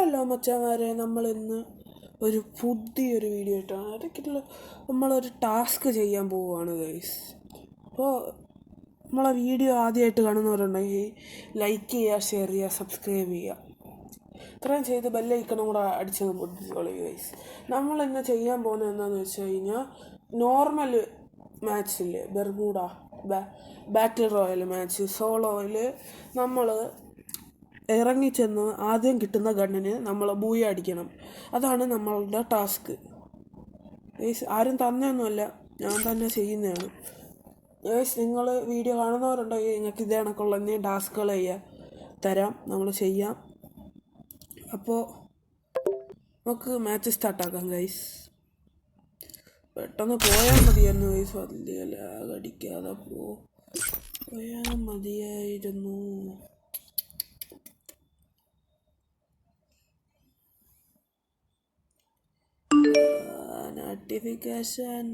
Hello മച്ചാമാരെ, നമ്മളിന്ന് ഒരു പുതിയൊരു വീഡിയോ ആയിട്ടാണ്. ഇടയ്ക്കുള്ള നമ്മളൊരു ടാസ്ക് ചെയ്യാൻ പോവുകയാണ് ഗൈസ്. അപ്പോൾ നമ്മളെ വീഡിയോ ആദ്യമായിട്ട് കാണുന്നവരുണ്ടെങ്കിൽ ലൈക്ക് ചെയ്യുക, ഷെയർ ചെയ്യുക, സബ്സ്ക്രൈബ് ചെയ്യുക. ഇത്രയും ചെയ്ത് ബെല്ലൈക്കണം കൂടെ അടിച്ചത് പൊട്ടിച്ചോളി ഗൈസ്. നമ്മളിന്ന് ചെയ്യാൻ പോകുന്നത് എന്താണെന്ന് വെച്ച് കഴിഞ്ഞാൽ, നോർമൽ മാച്ചിൽ ബെർമൂഡ ബാറ്റിൽ റോയൽ മാച്ച് സോളോയിൽ നമ്മൾ ഇറങ്ങിച്ചെന്ന് ആദ്യം കിട്ടുന്ന ഗണ്ണിന് നമ്മൾ ബൂയ അടിക്കണം. അതാണ് നമ്മളുടെ ടാസ്ക്. ആരും തന്നെയൊന്നുമല്ല, ഞാൻ തന്നെ ചെയ്യുന്നതാണ്. നിങ്ങൾ വീഡിയോ കാണുന്നവരുണ്ടെങ്കിൽ നിങ്ങൾക്ക് ഇതേ കണക്കുള്ള എന്തെങ്കിലും ടാസ്കുകൾ തരാം, നമ്മൾ ചെയ്യാം. അപ്പോൾ നമുക്ക് മാച്ച് സ്റ്റാർട്ടാക്കാം ഗൈസ്. പെട്ടെന്ന് പോയാൽ മതിയായിരുന്നു ഗൈസ്, വലിയ ലാഗ് അടിക്കാതെ പോയാൽ മതിയായിരുന്നു. Notification.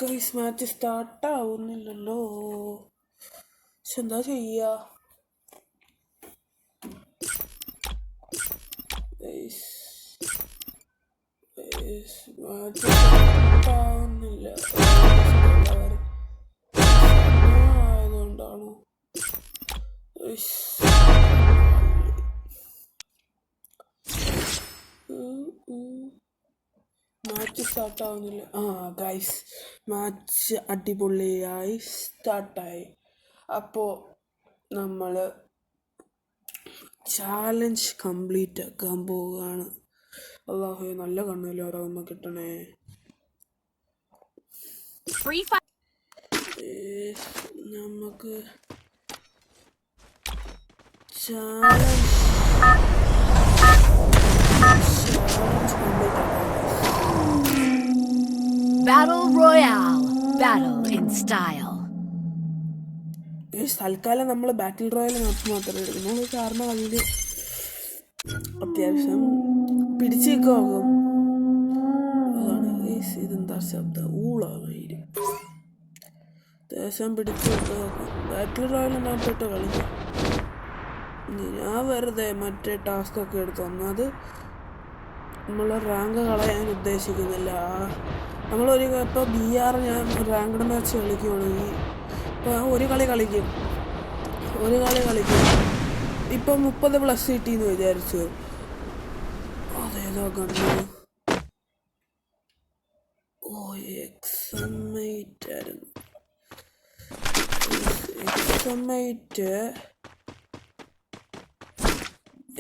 ഗൈസ് മാച്ച് സ്റ്റാർട്ട് ആവുന്നില്ലല്ലോ. പക്ഷെ എന്താ ചെയ്യാ? ആവുന്നില്ല ആയതുകൊണ്ടാണോ? മാച്ച് സ്റ്റാർട്ടാവുന്നില്ല. ഗൈസ് മാച്ച് അടിപൊളിയായി സ്റ്റാർട്ടായി. അപ്പോൾ നമ്മൾ ചാലഞ്ച് കംപ്ലീറ്റ് ആക്കാൻ പോവുകയാണ്. അല്ലാഹുവേ, നല്ല കണ്ണല്ലേ ഓരോന്ന് കിട്ടണേ. നമുക്ക് Battle Royale, battle in style. തൽക്കാലം നമ്മൾ ബാറ്റിൽ റോയൽ മാത്രമേ എടുക്കുന്നു. കാരണം അതിൽ അത്യാവശ്യം പിടിച്ചു നിൽക്കും. അതാണ് ഇതെന്താ ശബ്ദം? ഊളാണ്. അത്യാവശ്യം പിടിച്ചു നിൽക്കും. ബാറ്റിൽ റോയലിനകത്തോട്ട് കളിക്കും. ഞാൻ വെറുതെ മറ്റേ ടാസ്കൊക്കെ എടുത്തു വന്നത് നമ്മളെ റാങ്ക് കളയാൻ ഉദ്ദേശിക്കുന്നില്ല. നമ്മളൊരു ഇപ്പോൾ BR ഞാൻ റാങ്ക്ഡ് മാച്ച് കളിക്കുകയാണെങ്കിൽ ഇപ്പോൾ ഒരു കളി കളിക്കും. ഇപ്പം 30+ കിട്ടിയെന്ന് വിചാരിച്ചു. അതേതോ കണ്ടു.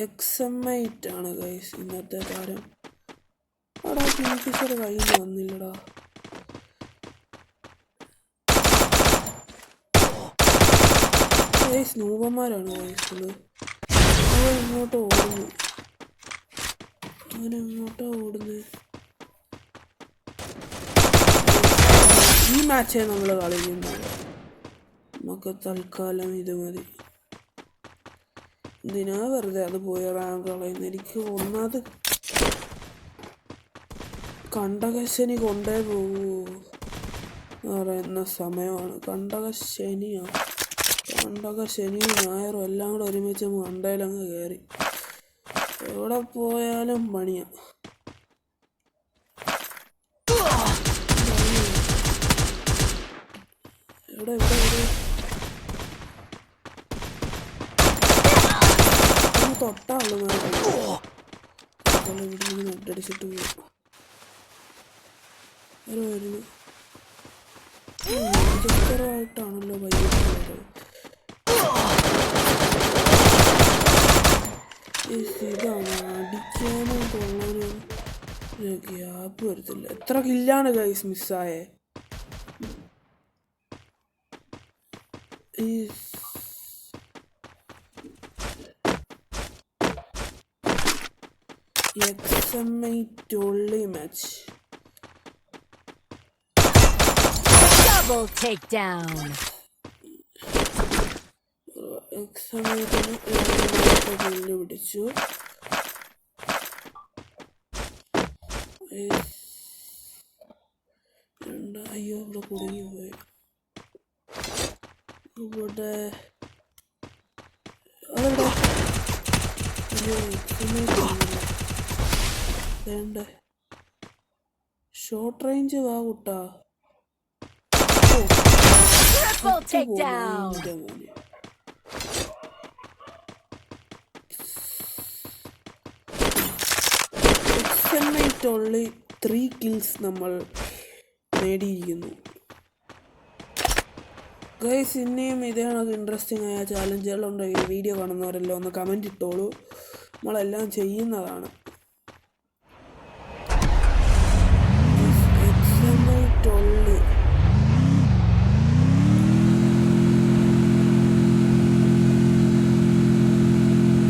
എക്സമൈറ്റ് ആണ് ഗൈസ് ഇന്നത്തെ താരം. അവിടെ കിങ്ഫിഷർ കഴിഞ്ഞ് വന്നില്ലടാ. Guys നൂപന്മാരാണ് guys. അവനെങ്ങോട്ടോ ഓടുന്നു. ഈ മാച്ചേ നമ്മൾ കളിക്കുന്നത്. നമുക്ക് തൽക്കാലം ഇത് മതി. എന്തിനാ വെറുതെ അത് പോയ റാങ്ക് കളയുന്നത്? എനിക്ക് ഒന്നാമത് കണ്ടകശനി കൊണ്ടേ പോകൂ പറയുന്ന സമയമാണ്. കണ്ടകശനിയും ഞായറും എല്ലാം കൂടെ ഒരുമിച്ച് മണ്ടയിലങ്ങ് കയറി. എവിടെ പോയാലും പണിയാ. എവിടെ തൊട്ടാള് നെട്ടടിച്ചിട്ട് വരുന്നു. ആയിട്ടാണല്ലോ വൈകിട്ട്. ഇതാണ് അടിക്കാനും കൊള്ളാനും ഗ്യാപ്പ് വരത്തില്ല. എത്ര കില്ലാണ് guys മിസ്സായേ? Examate only match. Double takedown. സമയത്തിന് പുല്ല് പിടിച്ചു. അയ്യോ ഇവിടെ കുടുങ്ങി പോയി. ഇവിടെ വേണ്ട ഷോർട്ട് റേഞ്ച് വാ കൂട്ടാ. Triple takedown. only 3 kills നമ്മൾ നേടിയിരിക്കുന്നു. ഗൈസ് ഇനിയും ഇതേണത് ഇൻട്രസ്റ്റിംഗ് ആയ ചാലഞ്ചുകളുണ്ടെങ്കിൽ വീഡിയോ കാണുന്നവരെല്ലാം ഒന്ന് കമൻറ്റ് ഇട്ടോളൂ. നമ്മളെല്ലാം ചെയ്യുന്നതാണ്. only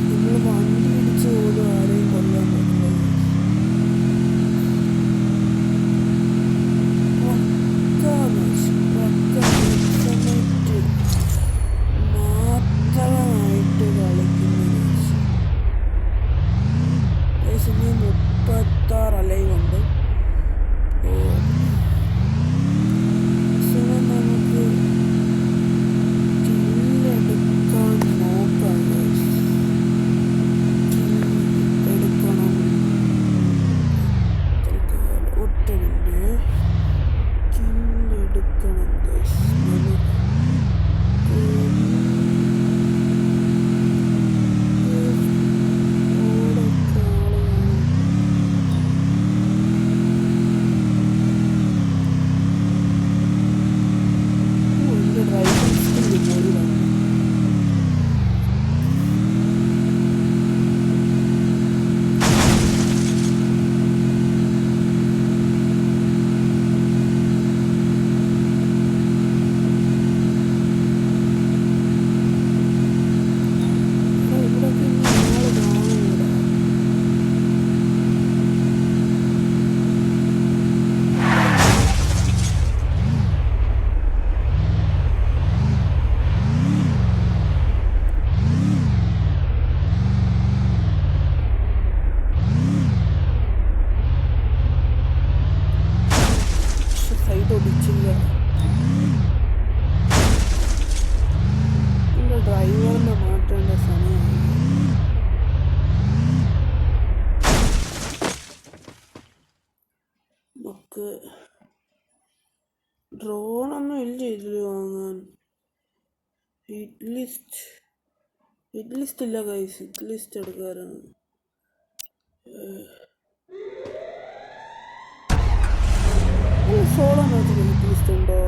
നമ്മൾ വണ്ടി ഇടിച്ച് പോലും ആരെയും കൊല്ലാൻ പറ്റില്ല. മാത്രമായിട്ട് കളിക്കുന്ന 36 അലയുണ്ട്. നമുക്ക് കില്ലെടുക്കാൻ നോക്കാം. എടുക്കണം. ഒറ്റ മിനിറ്റ് കില്ലെടുക്കണം. ഡ്രൈവറിനെ മാറ്റേണ്ട സമയമാണ്. നമുക്ക് ഡ്രോണൊന്നും ഇല്ല ഇതിൽ വാങ്ങാൻ. ഹിറ്റ് ലിസ്റ്റ് ഇല്ല ഗൈസ്. ഹിറ്റ് ലിസ്റ്റ് എടുക്കാറാണ്. സോളോ മാച്ചിൽ ഹിറ്റ് ലിസ്റ്റ് ഉണ്ടോ?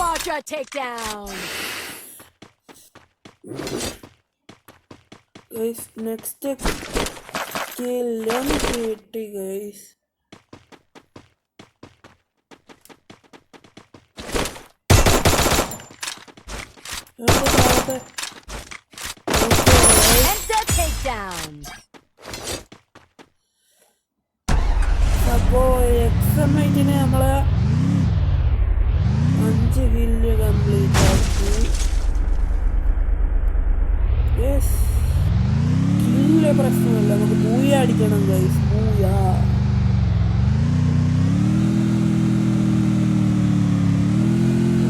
Quadra takedown. Guys, next kill കിട്ടി guys. Enter takedown. അപ്പോൾ എക്സമൈറ്റിന് നമ്മൾ 5 കില്ല് കംപ്ലീറ്റ് ആക്കി. കില്ല് പ്രശ്നമല്ല, നമുക്ക് പൂയ അടിക്കണം ഗൈസ്. പൂയ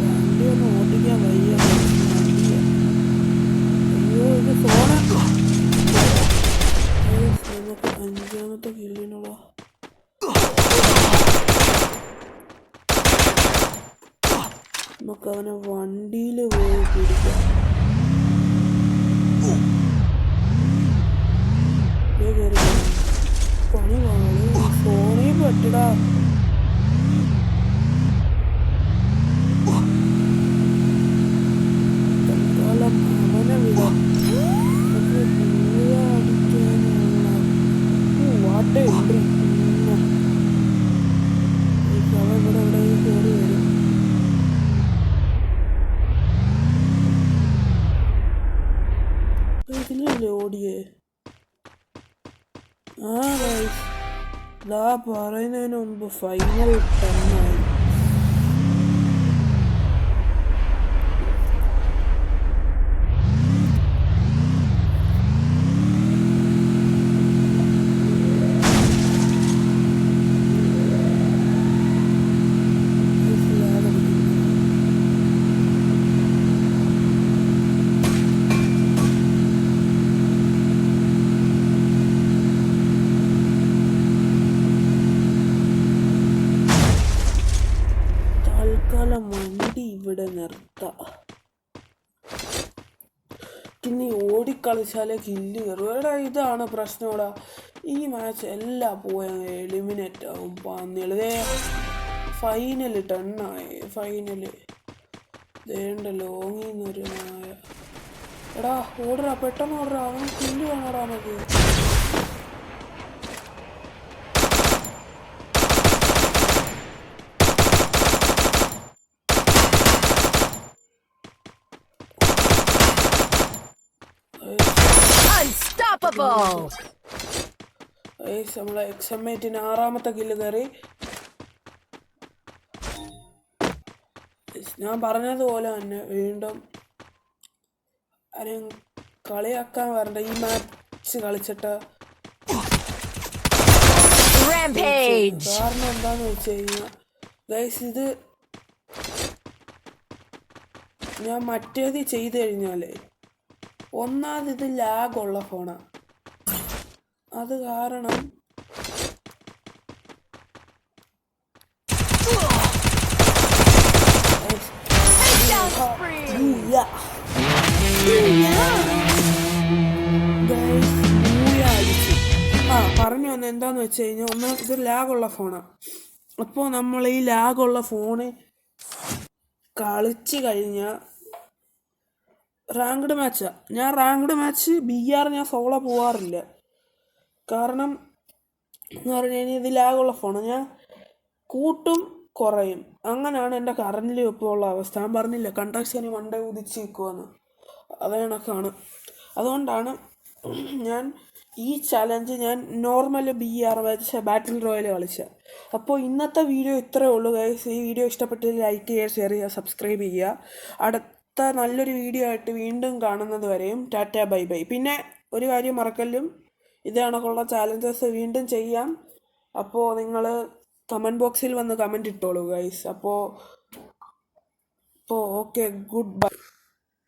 വണ്ടി ഒന്ന് ഓടിക്കാൻ വയ്യ. അയ്യോ ഇത് ഫോണ. നമുക്ക് 5ാമത്തെ കില്ലിനുള്ള നമുക്ക് അവനെ വണ്ടിയിൽ പോയി പിടിക്കാം. പണി വാങ്ങി ഫോണിൽ പറ്റിടാ. തൽക്കാലം അവനെ വിടാം. നമുക്ക് പൂയ അടിക്കാനുള്ള വാട്ട ഉണ്ട്. അവൻ ഇവിടെ എവിടെ കയറി വരും. ഓടിയേ? ആ ഗൈസ്, ഇതാ പറയുന്നതിന് മുമ്പ് ഫൈനൽ 10 ആയി. തൽക്കാലം വണ്ടി ഇവിടെ നിർത്താം. ഇനി ഓടിക്കളിച്ചാലേ കില്ല് കയറും. എടാ ഇതാണ് പ്രശ്നോടാ, ഈ മാച്ച് എല്ലാം പോയ എലിമിനേറ്റ് ആവും പന്നികള്. ഫൈനൽ 10 ആയി. ഫൈനല് വേണ്ട ലോങ്ങിന്നൊരു നായ. എടാ ഓടറാ, പെട്ടെന്ന് ഓടറാ, അവന് കില്ല് വേണോടാ നമുക്ക്. Unstoppable! നമ്മളെ XM8-ന് 6ാമത്തെ കില്ല് കയറി. ഞാൻ പറഞ്ഞതുപോലെ തന്നെ വീണ്ടും ആരെയും കളിയാക്കാൻ വരണ്ട. ഈ മാച്ച് കളിച്ചിട്ട് Rampage! കാരണം എന്താന്ന് വെച്ച് കഴിഞ്ഞാൽ ഗൈസ്, ഇത് ഞാൻ മറ്റേത് ചെയ്ത് കഴിഞ്ഞാലേ ഒന്നാമത് ഇത് ലാഗുള്ള ഫോണാണ്. അത് കാരണം പറഞ്ഞു വന്ന എന്താന്ന് വെച്ച് കഴിഞ്ഞാൽ ഒന്ന് ഇത് ലാഗുള്ള ഫോണാണ്. അപ്പോൾ നമ്മൾ ഈ ലാഗുള്ള ഫോണ് കളിച്ച് കഴിഞ്ഞാൽ റാങ്ക്ഡ് മാച്ചാണ്. ഞാൻ റാങ്ക്ഡ് മാച്ച് BR ഞാൻ സോളോ പോവാറില്ല. കാരണം എന്ന് പറഞ്ഞു കഴിഞ്ഞാൽ ഇത് ലാഗുള്ള ഫോണ്, ഞാൻ കൂട്ടും കുറയും. അങ്ങനെയാണ് എൻ്റെ കറൻറ്റിൽ ഇപ്പോൾ ഉള്ള അവസ്ഥ. ഞാൻ പറഞ്ഞില്ല കണ്ടക്ഷന് മണ്ടേ ഉദിച്ച് നിൽക്കുമെന്ന്, അത് കണക്കാണ്. അതുകൊണ്ടാണ് ഞാൻ ഈ ചലഞ്ച് ഞാൻ നോർമൽ BR വെച്ച് ബാറ്റിൽ റോയൽ കളിച്ചത്. അപ്പോൾ ഇന്നത്തെ വീഡിയോ ഇത്രയേ ഉള്ളൂ ഗൈസ്. ഈ വീഡിയോ ഇഷ്ടപ്പെട്ടാൽ ലൈക്ക് ചെയ്യുക, ഷെയർ ചെയ്യുക, സബ്സ്ക്രൈബ് ചെയ്യുക. അടുത്ത നല്ലൊരു വീഡിയോ ആയിട്ട് വീണ്ടും കാണുന്നത് വരെയും ടാറ്റ ബൈ ബൈ. പിന്നെ ഒരു കാര്യം മറക്കല്ലും, ഇത് കണക്കുള്ള ചാലഞ്ചസ് വീണ്ടും ചെയ്യാം. അപ്പോൾ നിങ്ങൾ കമൻറ്റ് ബോക്സിൽ വന്ന് കമൻറ്റ് ഇട്ടോളൂ ഗൈസ്. അപ്പോൾ ഓക്കെ, ഗുഡ് ബൈ.